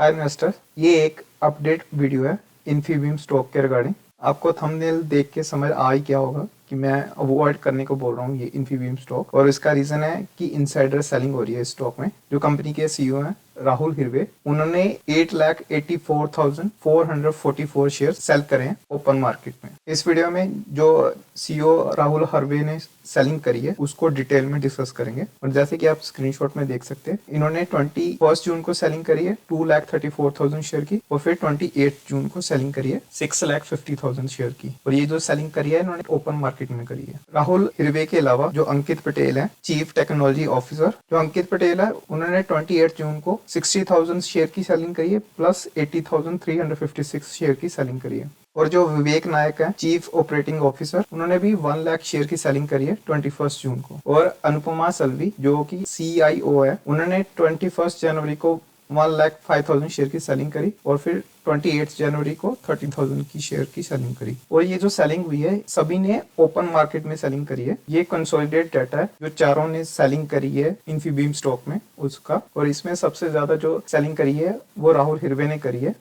हाय investor, ये एक update video है इन्फीबीम स्टॉक के रिगार्डिंग। आपको थंबनेल देख के समझ आ ही क्या होगा कि मैं अवॉइड करने को बोल रहा हूँ ये इन्फीबीम स्टॉक। और इसका रीजन है कि इनसाइडर सेलिंग हो रही है इस स्टॉक में। जो कंपनी के सीईओ हैं राहुल हिरवे, उन्होंने 8,84,444 शेयर सेल करे हैं ओपन मार्केट में। इस वीडियो में जो सीईओ राहुल हिरवे ने सेलिंग करी है उसको डिटेल में डिस्कस करेंगे। और जैसे कि आप स्क्रीनशॉट में देख सकते हैं, इन्होंने 21 जून को सेलिंग करी है 2,34,000 शेयर की, और फिर 28 जून को सेलिंग करी है 6,50,000 शेयर की। और ये जो सेलिंग करी है इन्होंने ओपन मार्केट में करी है। राहुल हिरवे के अलावा जो अंकित पटेल है, चीफ टेक्नोलॉजी ऑफिसर, जो अंकित पटेल है, उन्होंने 28 जून को 60,000 शेयर की सेलिंग करी है प्लस 80,356 शेयर की सेलिंग करी है। और जो विवेक नायक है, चीफ ऑपरेटिंग ऑफिसर, उन्होंने भी 1 लाख शेयर की सेलिंग करी है 21 जून को। और अनुपमा सल्वी जो कि CIO है, उन्होंने 21 जनवरी को 1,05,000 शेयर की सेलिंग करी, और फिर 28 जनवरी को 30,000 की शेयर की सेलिंग करी। और ये जो सेलिंग हुई है सभी ने ओपन मार्केट में सेलिंग करी है। ये कंसोलिडेट डाटा है जो चारों ने सेलिंग करी है इन्फीबीम स्टॉक में उसका। और इसमें सबसे ज्यादा जो सेलिंग करी है वो राहुल हिरवे ने करी है।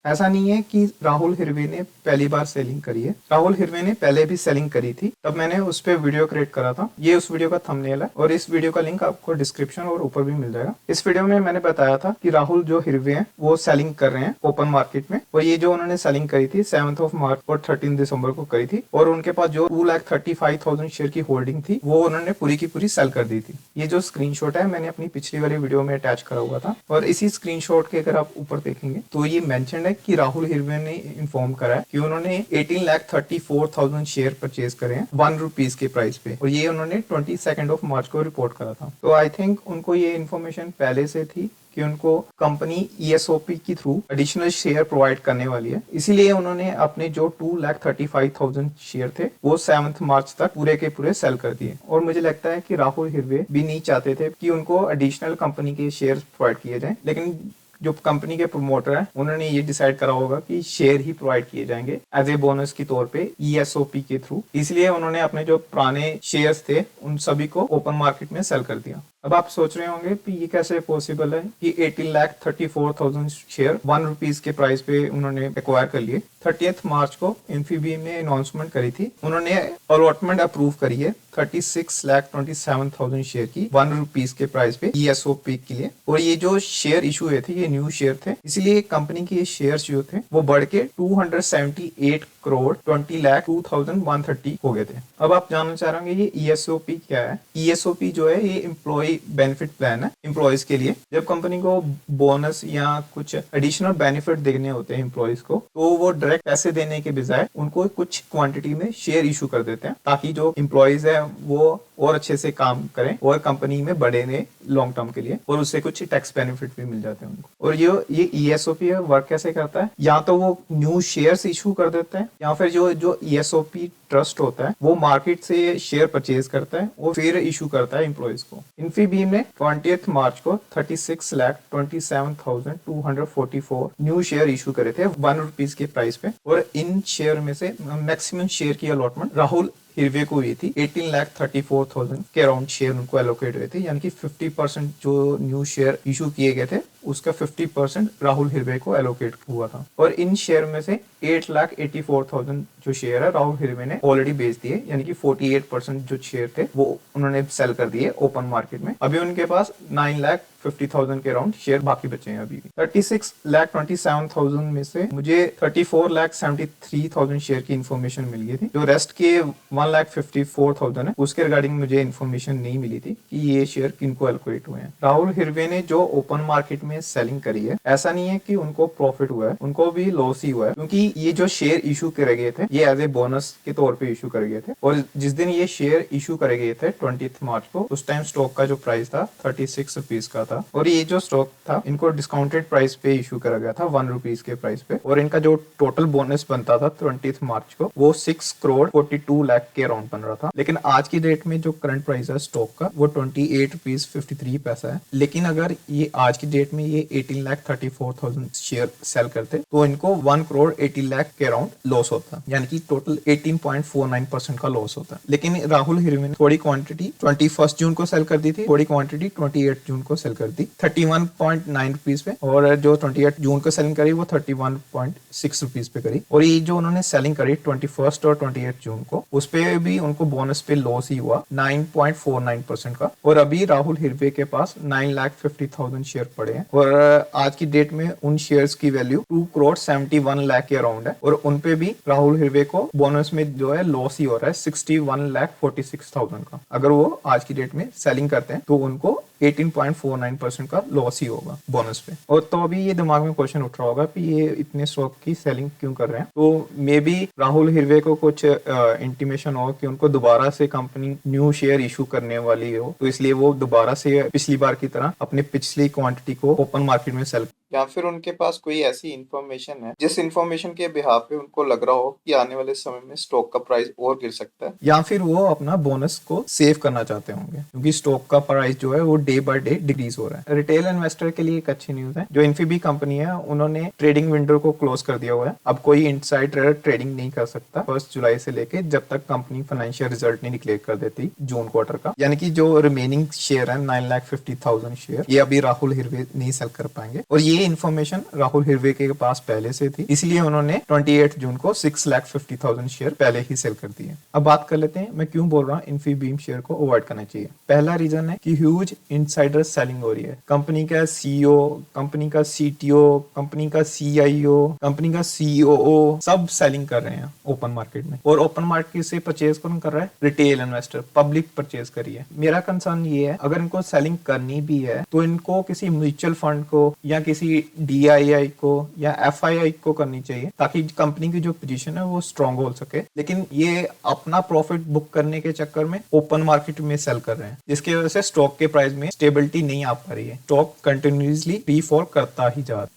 ऐसा नहीं है कि राहुल हिरवे ने पहली बार सेलिंग करी है, राहुल हिरवे ने पहले भी सेलिंग करी थी, तब मैंने उस पर वीडियो क्रिएट करा था। ये उस वीडियो का थंबनेल है और इस वीडियो का लिंक आपको डिस्क्रिप्शन और ऊपर भी मिल जाएगा। इस वीडियो में मैंने बताया था कि राहुल जो हिरवे हैं वो सेलिंग कर रहे हैं ओपन मार्केट में। और ये जो उन्होंने सेलिंग करी थी 7 मार्च और 13 दिसंबर को करी थी, और उनके पास जो 2,35,000 शेयर की होल्डिंग थी वो उन्होंने पूरी की पूरी सेल कर दी थी। ये जो स्क्रीनशॉट है मैंने अपनी पिछली वाली वीडियो में अटैच करा हुआ था, और इसी स्क्रीनशॉट के अगर आप ऊपर देखेंगे तो ये मेंशन है कि राहुल हिरवे ने इन्फॉर्म करा है कि उन्होंने 18,34,000 शेयर परचेज करे हैं 1 रुपीज के प्राइस पे, और ये उन्होंने 22 मार्च को रिपोर्ट करा था। तो आई थिंक उनको ये इन्फॉर्मेशन पहले से थी कि उनको कंपनी ESOP के थ्रू एडिशनल शेयर प्रोवाइड करने वाली है, इसीलिए उन्होंने अपने जो 2,35,000 शेयर थे वो 7 मार्च तक पूरे के पूरे सेल कर दिए। और मुझे लगता है कि राहुल हिरवे भी नहीं चाहते थे कि उनको एडिशनल कंपनी के शेयर प्रोवाइड किए जाएं, लेकिन जो कंपनी के प्रमोटर है उन्होंने ये डिसाइड करा होगा कि शेयर ही प्रोवाइड किए जाएंगे एज ए बोनस के तौर पे ESOP के थ्रू, इसलिए उन्होंने अपने जो पुराने शेयर्स थे उन सभी को ओपन मार्केट में सेल कर दिया। अब आप सोच रहे होंगे कि ये कैसे पॉसिबल है कि 18,34,000 शेयर 1 रुपीज के प्राइस पे उन्होंने एक्वायर कर लिए। 30 मार्च को इन्फीबीम ने अनाउंसमेंट करी थी, उन्होंने अलॉटमेंट अप्रूव करी है 36,27,000 शेयर की 1 रुपीज के प्राइस पे ESOP के लिए। और ये जो शेयर इशू हुए थे ये न्यू शेयर थे, इसीलिए कंपनी के शेयर्स जो थे वो बढ़ के 278 करोड़ 20,02,130 हो गए थे। अब आप जानना चाह रहे होंगे ये ESOP क्या है। ESOP जो है ये एम्प्लॉय बेनिफिट प्लान है एम्प्लॉयज के लिए। जब कंपनी को बोनस या कुछ एडिशनल बेनिफिट देने होते हैं एम्प्लॉयज को, तो वो डायरेक्ट पैसे देने के बजाय उनको कुछ क्वांटिटी में शेयर इशू कर देते हैं, ताकि जो एम्प्लॉयज है वो और अच्छे से काम करें और कंपनी में बढ़े रहे लॉन्ग टर्म के लिए, और उससे कुछ टैक्स बेनिफिट भी मिल जाते हैं उनको। और ये ESOP वर्क कैसे करता है, या तो वो न्यू शेयर्स इशू कर देते हैं, या फिर जो ESOP ट्रस्ट होता है वो मार्केट से शेयर परचेज करता है और फिर इशू करता है एम्प्लॉयज को। इन्फीबीम ने 20 मार्च को 36,27,244 न्यू शेयर इशू करे थे 1 रुपीज के प्राइस पे। और इन शेयर में से मैक्सिमम शेयर की अलॉटमेंट राहुल हिरवे को हुई थी। 18,34,000 के अराउंड शेयर उनको एलोकेट हुए थे, यानी कि 50% जो न्यू शेयर इशू किए गए थे उसका 50% राहुल हिरवे को एलोकेट हुआ था। और इन शेयर में से 8,84,000 जो शेयर है राहुल हिरवे ने ऑलरेडी बेच दिए, यानी कि 48% जो शेयर थे वो उन्होंने सेल कर दिए ओपन मार्केट में। अभी उनके पास 9,50,000 के अराउंड शेयर बाकी बचे हैं। अभी 36,27,000 में से मुझे 34,73,000 शेयर की इन्फॉर्मेशन मिल गई थी। जो रेस्ट के 1,54,000 है उसके रिगार्डिंग मुझे इन्फॉर्मेशन नहीं मिली थी कि ये शेयर किनको एलोकेट हुए हैं। राहुल हिरवे ने जो ओपन मार्केट में सेलिंग करी है, ऐसा नहीं है कि उनको प्रॉफिट हुआ है, उनको भी लॉस ही हुआ है, क्योंकि ये जो शेयर इशू करे गए थे ये एज ए बोनस के तौर पे इशू करे गए थे। और जिस दिन ये शेयर इशू करे गए थे 20 मार्च को, उस टाइम स्टॉक का जो प्राइस था 36 रुपीज का था, और ये जो स्टॉक था इनको डिस्काउंटेड प्राइस पे इशू करा गया था 1 रुपीज के प्राइस पे। और इनका जो टोटल बोनस बनता था 20 मार्च को वो 6 करोड़ 42 लाख के अराउंड बन रहा था। लेकिन आज की डेट में जो करंट प्राइस है स्टॉक का वो 28 रुपीज 53 पैसा है। लेकिन अगर ये आज की डेट में ये 18,34,000 शेयर सेल करते तो इनको 1 करोड़ 80 लाख के अराउंड लॉस होता, यानी यानी कि टोटल 18.49% का लॉस होता है। लेकिन राहुल हिरवे ने थोड़ी क्वांटिटी 21 जून को सेल कर दी थी, थोड़ी क्वांटिटी 28 जून को सेल कर दी 31.9 रुपीज पे, और जो 28 जून को सेलिंग करी वो 31.6 रुपीज पे करी। और ये जो उन्होंने सेलिंग करी 21 और 28 जून को, उस पे भी उनको बोनस पे लॉस ही हुआ 9.49% का। और अभी राहुल हिरवे के पास 9,50,000 शेयर पड़े हैं, और आज की डेट में उन शेयर्स की वैल्यू 2,71,00,000 के अराउंड है। और उन पे भी राहुल हिरवे को बोनस में जो है लॉस ही हो रहा है 61,46,000 का। अगर वो आज की डेट में सेलिंग करते हैं तो उनको 18.49% का लॉस ही होगा बोनस पे। और तो अभी ये दिमाग में क्वेश्चन उठ रहा होगा कि ये इतने स्टॉक की सेलिंग क्यों कर रहे हैं। तो मे बी राहुल हिरवे को कुछ इंटीमेशन हो कि उनको दोबारा से कंपनी न्यू शेयर इशू करने वाली हो, तो इसलिए वो दोबारा से पिछली बार की तरह अपने पिछली क्वांटिटी को ओपन मार्केट में सेल, या फिर उनके पास कोई ऐसी इंफॉर्मेशन है जिस इंफॉर्मेशन के बिहाफ पे उनको लग रहा हो कि आने वाले समय में स्टॉक का प्राइस और गिर सकता है, या फिर वो अपना बोनस को सेव करना चाहते होंगे क्योंकि स्टॉक का प्राइस जो है वो डे बाय डे डिक्रीज हो रहा है। रिटेल इन्वेस्टर के लिए एक अच्छी न्यूज है, जो इन्फीबी कंपनी है उन्होंने ट्रेडिंग विंडो को क्लोज कर दिया हुआ है। अब कोई इनसाइडर ट्रेडिंग नहीं कर सकता 1 जुलाई से लेके जब तक कंपनी फाइनेंशियल रिजल्ट नहीं डिक्लेयर कर देती जून क्वार्टर का। यानी कि जो रिमेनिंग शेयर है 9,50,000 शेयर, ये अभी राहुल हिरवे नहीं सेल कर पाएंगे। और ये इन्फॉर्मेशन राहुल हिरवे के पास पहले से थी, इसलिए उन्होंने 28 जून को 6,50,000 शेयर पहले ही सेल कर दिए। अब बात कर लेते हैं मैं क्यों बोल रहा हूँ इन्फीबीम शेयर को अवॉइड करना चाहिए। पहला रीजन है कि ह्यूज इनसाइडर सेलिंग हो रही है। कंपनी का सीईओ, कंपनी का सीटीओ, कंपनी का सीआईओ, कंपनी का सीओओ सब सेलिंग कर रहे हैं ओपन मार्केट में। और ओपन मार्केट से परचेज कौन कर रहा है? रिटेल इन्वेस्टर, पब्लिक परचेज करी है। मेरा कंसर्न ये है अगर इनको सेलिंग करनी भी है तो इनको किसी म्यूचुअल फंड को या किसी डीआईआई को या एफआईआई को करनी चाहिए ताकि कंपनी की जो पोजीशन है वो स्ट्रांग हो सके। लेकिन ये अपना प्रॉफिट बुक करने के चक्कर में ओपन मार्केट में सेल कर रहे हैं, जिसकी वजह से स्टॉक के प्राइस में स्टेबिलिटी नहीं आ पा रही है। स्टॉक कंटिन्यूसली फ्री फॉल करता ही जा रहा है।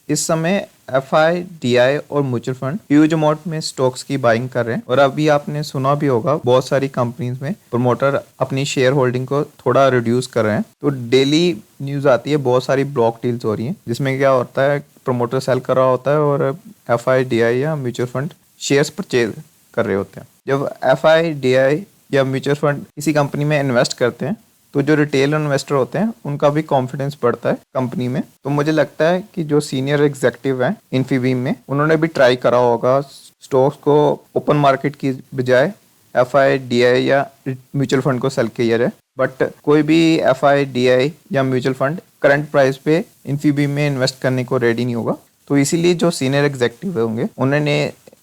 इस समय एफआई, डीआई और म्यूचुअल फंड ह्यूज अमाउंट में स्टॉक्स की बाइंग कर रहे हैं। और अभी आपने सुना भी होगा बहुत सारी कंपनीज में प्रमोटर अपनी शेयर होल्डिंग को थोड़ा रिड्यूस कर रहे हैं। तो डेली न्यूज आती है बहुत सारी ब्लॉक डील्स हो रही हैं जिसमें क्या होता है प्रमोटर सेल कर रहा होता है और एफआई, डीआई या म्यूचुअल फंड शेयर्स परचेज कर रहे होते हैं। जब एफआई, डीआई या म्यूचुअल फंड किसी कंपनी में इन्वेस्ट करते हैं तो जो रिटेल इन्वेस्टर होते हैं उनका भी कॉन्फिडेंस बढ़ता है कंपनी में। तो मुझे लगता है कि जो सीनियर एग्जीक्यूटिव हैं इन्फीबीम में, उन्होंने भी ट्राई करा होगा स्टॉक्स को ओपन मार्केट की बजाय एफआई, डीआई या म्यूचुअल फंड को सेल किया जाए। बट कोई भी एफआई, डीआई या म्यूचुअल फंड करंट प्राइस पे इन्फीबीम में इन्वेस्ट करने को रेडी नहीं होगा। तो इसीलिए जो सीनियर एग्जीक्यूटिव होंगे उन्होंने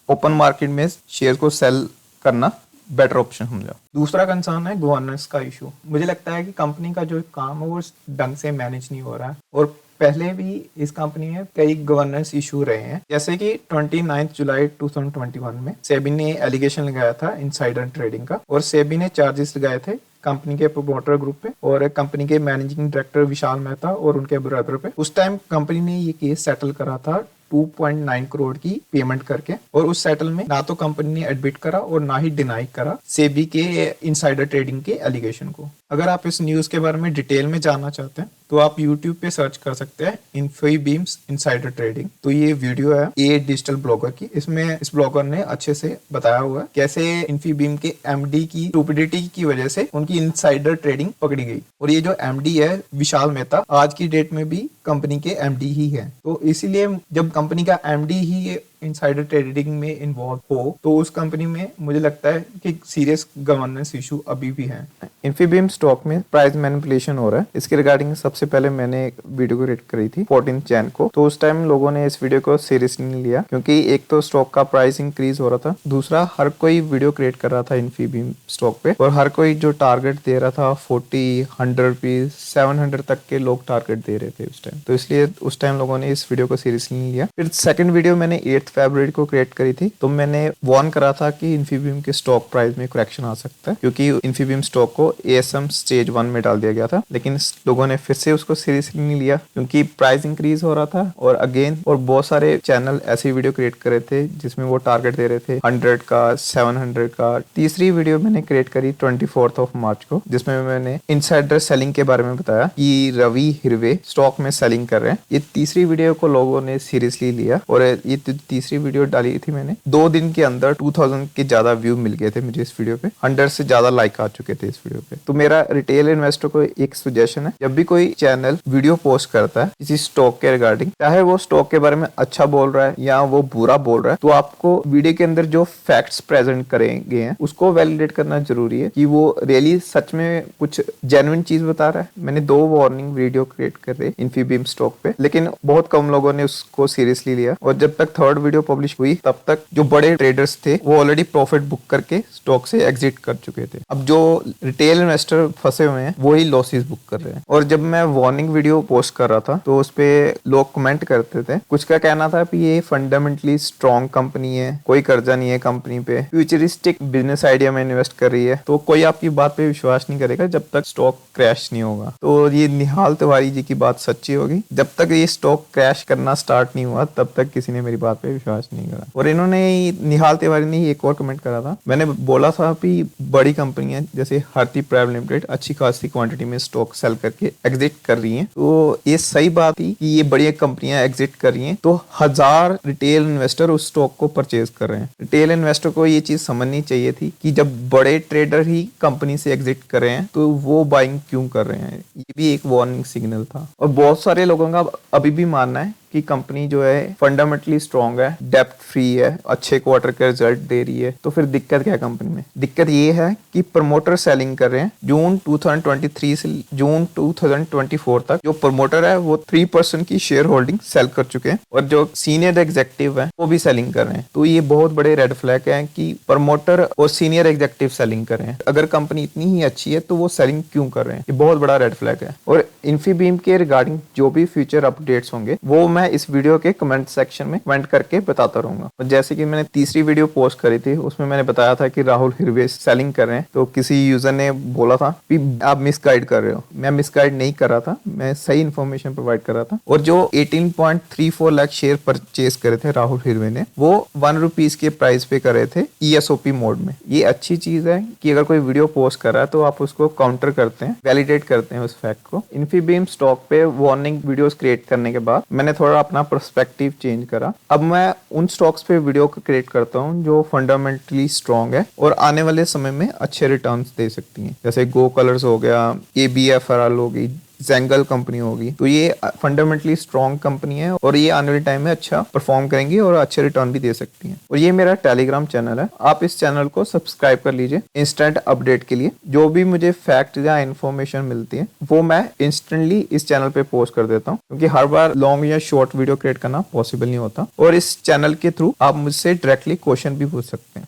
ओपन मार्केट में शेयर को सेल करना बेटर ऑप्शन समझा। दूसरा कंसर्न है गवर्नेंस का इशू। मुझे लगता है कि कंपनी का जो काम है वो ढंग से मैनेज नहीं हो रहा है, और पहले भी इस कंपनी में कई गवर्नेंस इशू रहे हैं। जैसे कि 29 जुलाई 2021 में सेबी ने एलिगेशन लगाया था इनसाइडर ट्रेडिंग का, और सेबी ने चार्जेस लगाए थे कंपनी के प्रोमोटर ग्रुप पे और कंपनी के मैनेजिंग डायरेक्टर विशाल मेहता और उनके ब्रदर पे। उस टाइम कंपनी ने ये केस सेटल करा था 2.9 करोड़ की पेमेंट करके, और उस सेटल में ना तो कंपनी ने एडमिट करा और ना ही डिनाई करा सेबी के इनसाइडर ट्रेडिंग के एलिगेशन को। अगर आप इस न्यूज के बारे में डिटेल में जानना चाहते हैं तो आप YouTube पे सर्च कर सकते हैं इन्फीबीम्स इनसाइडर ट्रेडिंग। तो ये वीडियो है ए डिजिटल ब्लॉगर की, इसमें इस ब्लॉगर ने अच्छे से बताया हुआ है कैसे इन्फीबीम के एमडी की स्टुपिडिटी की वजह से उनकी इनसाइडर ट्रेडिंग पकड़ी गई। और ये जो एमडी है विशाल मेहता आज की डेट में भी कंपनी के एमडी ही है। तो इसीलिए जब कंपनी का एमडी ही इनसाइडर ट्रेडिंग में इन्वॉल्व हो तो उस कंपनी में मुझे लगता है कि सीरियस गवर्नेंस इशू अभी भी है। इन्फीबीम स्टॉक में प्राइस मैनिपुलेशन हो रहा है, इसके रिगार्डिंग सबसे पहले मैंने एक वीडियो क्रिएट करी थी 14 जैन को। तो उस टाइम लोगों ने इस वीडियो को सीरियसली नहीं लिया क्योंकि एक तो स्टॉक का प्राइस इंक्रीज हो रहा था, दूसरा हर कोई वीडियो क्रिएट कर रहा था इन्फीबीम स्टॉक पे, और हर कोई जो टारगेट दे रहा था 40, 100 रुपीज, 700 तक के लोग टारगेट दे रहे थे उस टाइम। तो इसलिए उस टाइम लोगों ने इस वीडियो को सीरियसली नहीं लिया। फिर सेकंड वीडियो मैंने 8 फरवरी को क्रिएट करी थी, तो मैंने वार्न करा था कि इन्फीबीम के स्टॉक प्राइस में करेक्शन आ सकता है क्योंकि इन्फीबीम स्टॉक को एएसएम स्टेज 1 में डाल दिया गया था। लेकिन लोगों ने फिर से उसको सीरियसली नहीं लिया क्योंकि प्राइस इंक्रीज हो रहा था, और अगेन और बहुत सारे चैनल ऐसी वीडियो क्रिएट कर रहे थे जिसमें वो टारगेट दे रहे थे 100 का, 700 का। तीसरी वीडियो मैंने क्रिएट करी 24 मार्च को, जिसमें मैंने इनसाइडर सेलिंग के बारे में बताया कि रवि हिरवे स्टॉक में सेलिंग कर रहे हैं। ये तीसरी वीडियो को लोगों ने सीरियसली लिया, और ये तीसरी वीडियो डाली थी मैंने, 2 दिन के अंदर 2000 के ज्यादा व्यू मिल गए थे मुझे इस वीडियो पे, 100 से ज्यादा लाइक आ चुके थे इस वीडियो पे। तो मेरा रिटेल इन्वेस्टर को एक सजेशन है, जब भी कोई चैनल वीडियो पोस्ट करता है किसी स्टॉक के रिगार्डिंग, चाहे वो स्टॉक के बारे में अच्छा बोल रहा है या वो बुरा बोल रहा है, तो आपको वीडियो के अंदर जो फैक्ट्स प्रेजेंट करेंगे हैं उसको वैलिडेट करना जरूरी है कि वो रियली सच में कुछ जेन्युइन चीज बता रहा है। मैंने 2 वार्निंग वीडियो क्रिएट करे इन्फीबीम स्टॉक पे, लेकिन बहुत कम लोगों ने उसको सीरियसली लिया, और जब तक 3rd वीडियो पब्लिश हुई तब तक जो बड़े ट्रेडर्स थे वो ऑलरेडी प्रॉफिट बुक करके स्टॉक से एग्जिट कर चुके थे। अब जो रिटेल इन्वेस्टर फंसे हुए हैं वो ही लॉसेस बुक कर रहे हैं। और जब मैं वार्निंग वीडियो पोस्ट कर रहा था तो उस पे लोग कमेंट करते थे, कुछ का कहना था कि ये फंडामेंटली स्ट्रॉन्ग कंपनी है, कोई कर्जा नहीं है कंपनी पे, फ्यूचरिस्टिक बिजनेस आइडिया में इन्वेस्ट कर रही है, तो कोई आपकी बात पे विश्वास नहीं करेगा जब तक स्टॉक क्रैश नहीं होगा। तो ये निहाल तिवारी जी की बात सच्ची होगी, जब तक ये स्टॉक क्रैश करना स्टार्ट नहीं हुआ तब तक किसी ने मेरी बात पे विश्वास नहीं करा। और इन्होंने, निहाल तिवारी ने एक और कमेंट करा था, मैंने बोला था कि बड़ी कंपनियां जैसे हाथी प्राइवेट लिमिटेड अच्छी खासी क्वांटिटी में स्टॉक सेल करके एग्जिट कर रही हैं, तो ये सही बात थी कि ये बड़ी कंपनियां एग्जिट कर रही हैं, तो 1000 रिटेल इन्वेस्टर उस स्टॉक को परचेज कर रहे हैं। रिटेल इन्वेस्टर को ये चीज समझनी चाहिए थी कि जब बड़े ट्रेडर ही कंपनी से एग्जिट कर रहे हैं तो वो बाइंग क्यों कर रहे हैं, ये भी एक वार्निंग सिग्नल था। और बहुत सारे लोगों का अभी भी मानना है कि कंपनी जो है फंडामेंटली स्ट्रांग है, डेप्ट फ्री है, अच्छे क्वार्टर के रिजल्ट दे रही है, तो फिर दिक्कत क्या है कंपनी में? दिक्कत ये है कि प्रमोटर सेलिंग कर रहे हैं। जून 2023 से जून 2024 तक जो प्रमोटर है वो 3% की शेयर होल्डिंग सेल कर चुके हैं, और जो सीनियर एग्जेक्टिव है वो भी सेलिंग कर रहे हैं। तो ये बहुत बड़े रेड फ्लैग है कि प्रमोटर और सीनियर एग्जेक्टिव सेलिंग कर रहे हैं। अगर कंपनी इतनी ही अच्छी है तो वो सेलिंग क्यों कर रहे हैं? ये बहुत बड़ा रेड फ्लैग है। और इन्फीबीम के रिगार्डिंग जो भी फ्यूचर अपडेट्स होंगे वो मैं इस वीडियो के कमेंट सेक्शन में कमेंट करके बताता रहूंगा। और जैसे कि मैंने तीसरी वीडियो पोस्ट करी थी उसमें मैंने बताया था कि राहुल हिरवे सेलिंग कर रहे हैं, तो किसी यूजर ने बोला था कि आप मिसगाइड कर रहे हो। मैं मिसगाइड नहीं कर रहा था, मैं सही इन्फॉर्मेशन प्रोवाइड कर रहा था। और जो 18.34 लाख शेयर परचेज करे थे राहुल हिरवे ने, वो 1 रुपीज के प्राइस पे करे थे ESOP मोड में। ये अच्छी चीज है कि अगर कोई वीडियो पोस्ट कर रहा है तो आप उसको काउंटर करते हैं, वैलिडेट करते हैं उस फैक्ट को। इन्फीबीम स्टॉक पे वार्निंग वीडियोस क्रिएट करने के बाद मैंने थोड़ा अपना पर्सपेक्टिव चेंज करा। अब मैं उन स्टॉक्स पे वीडियो क्रिएट करता हूँ जो फंडामेंटली स्ट्रॉन्ग है और आने वाले समय में अच्छे रिटर्न्स दे सकती हैं, जैसे गो कलर्स हो गया, ABFRL होगी, जेंगल कंपनी होगी। तो ये फंडामेंटली स्ट्रॉन्ग कंपनी है और ये आने वाले टाइम में अच्छा परफॉर्म करेंगी और अच्छे रिटर्न भी दे सकती हैं। और ये मेरा टेलीग्राम चैनल है, आप इस चैनल को सब्सक्राइब कर लीजिए इंस्टेंट अपडेट के लिए। जो भी मुझे फैक्ट या इन्फॉर्मेशन मिलती है वो मैं इंस्टेंटली इस चैनल पे पोस्ट कर देता हूँ, क्योंकि हर बार लॉन्ग या शॉर्ट वीडियो क्रिएट करना पॉसिबल नहीं होता। और इस चैनल के थ्रू आप मुझसे डायरेक्टली क्वेश्चन भी पूछ सकते हैं।